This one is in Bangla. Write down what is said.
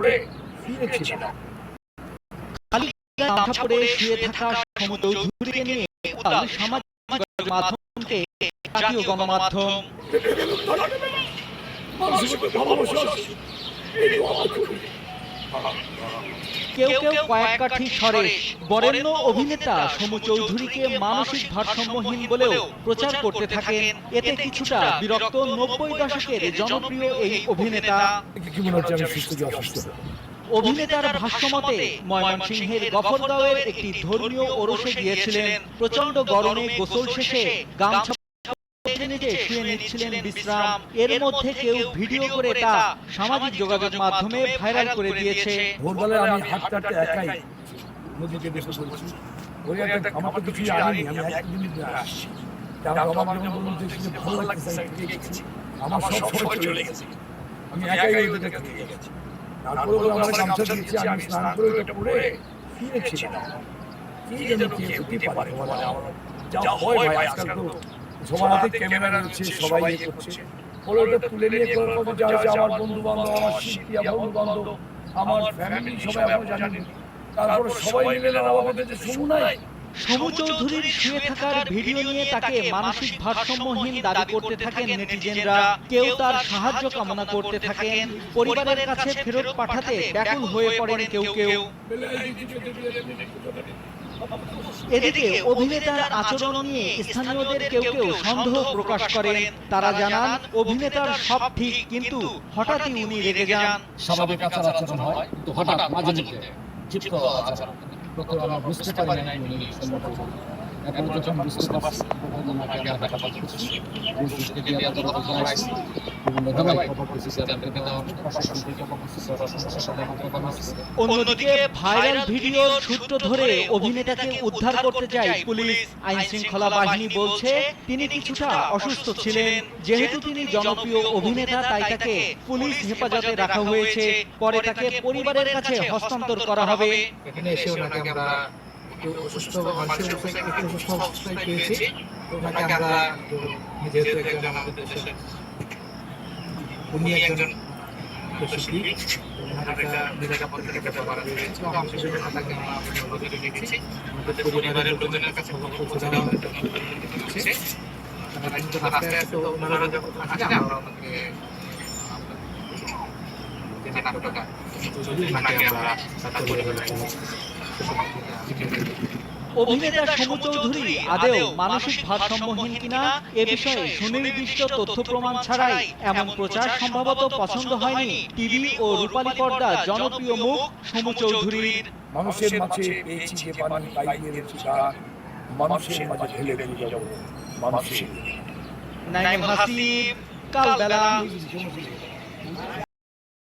করে ফিরেছিলাম। খালি গামছা পরে শুয়ে থাকা সমু চৌধুরীকে নিয়ে উত্তাল সামাজিক মাধ্যমকে জাতীয় গণমাধ্যম। কেউ কেউ কয়েক কাঠি স্বরে বরেণ্য অভিনেতা সমু চৌধুরীকে মানসিক ভারসাম্যহীন বলেও প্রচার করতে থাকেন। এতে কিছুটা বিরক্ত ৯০ দশকের জনপ্রিয় এই অভিনেতা। অভিনেতার ভাষ্যমতে ময়মনসিংহের গফরগাঁওয়ের একটি ধর্মীয় ওরসে গিয়েছিলেন। প্রচন্ড গরমে গোসল শেষে গামছা নিজে শুয়ে নিচ্ছিলেন বিশ্রাম। এর মধ্যে কেউ ভিডিও করে তা সামাজিক যোগাযোগ মাধ্যমে ভাইরাল করে দিয়েছে। ভোরবেলায় আমি হাঁটতে হাঁটতে একাই নদীতে বসে পড়েছি। ওই একটা আমার তো কিছু আনিনি, আমি একদিন আসছি। আমার যখন বললাম যে ভালো লাগছে আমার সব সময় চলে গেছে, আমি একাই ওইদিকে থেকে গেছি। তারপরে আমার গামছা দিয়েছি, আমি স্নান করে ওটা পরে ফিরেছিলাম। কি যেন কি হতে পারে যা হয় ভাই, আজকাল তো সবার হাতে ক্যামেরা রয়েছে, সবাই করছে। বলে ওটা তুলে নিয়ে আমার বন্ধু বান্ধব, আমার শিল্পী, বন্ধু বান্ধব, আমার ফ্যামিলি সবাই আপনারা জানেন। তারপরে সবাই মিলে আমাদের যে সমু নাই, সমু চৌধুরীর শুয়ে থাকার ভিডিও নিয়ে তাকে মানসিক ভারসাম্যহীন দাবি করতে থাকেন নেটিজেনরা। কেউ তার সাহায্য কামনা করতে থাকেন। পরিবারের কাছে ফেরত পাঠাতে ব্যাকুল হয়ে পড়েন কেউ কেউ। এদিকে অভিনেতার আচরণ নিয়ে স্থানীয়দের কেউ কেউ সন্দেহ প্রকাশ করেন। তারা জানান অভিনেতার সব ঠিক, কিন্তু হঠাৎই উনি রেগে যান। স্বাভাবিক আচরণ হয়, তো হঠাৎ মাঝে মধ্যে ক্ষিপ্ত আচরণ। প্রথমে আমরা বুঝতে পারি না উনি সম্পর্ক। এখন যখন বুঝতে পারছি তখন আমাকে আমরা কথা বলছি। বুঝতে গিয়ে আমরা কথা বলছি। অন্যদিকে ভাইরাল ভিডিওর সূত্র ধরে অভিনেতাকে উদ্ধার করতে যায় পুলিশ। আইন শৃঙ্খলা বাহিনী বলছে তিনি কিছুটা অসুস্থ ছিলেন। যেহেতু তিনি জনপ্রিয় অভিনেতা, তাই তাকে পুলিশ হেফাজতে রাখা হয়েছে। পরে তাকে পরিবারের কাছে হস্তান্তর করা হবে। এখানে এসে ওনাকে আমরা অসুস্থ মানুষের অসুস্থ অবস্থায় পেয়েছি। ওনাকে আমরা যেহেতু একজন আমাদের দেশের উনি একজন পরিবারের লোকজনের কাছে অভিনেতা সমু চৌধুরী আদৌ মানসিক ভারসাম্যহীন কিনা এ বিষয়ে সুনির্দিষ্ট তথ্য প্রমাণ ছাড়াই এমন প্রচার সম্ভবত পছন্দ হয়নি টিভি ও রূপালী পর্দার জনপ্রিয় মুখ সমু চৌধুরীর। মানুষের মাঝে পেয়েছি যে পানি পাইয়ে রেখেছি গান, মানুষের মাঝে ঢেলে দিয়ে যাব মানুষের। নাইমুল হাসিব, কালবেলা।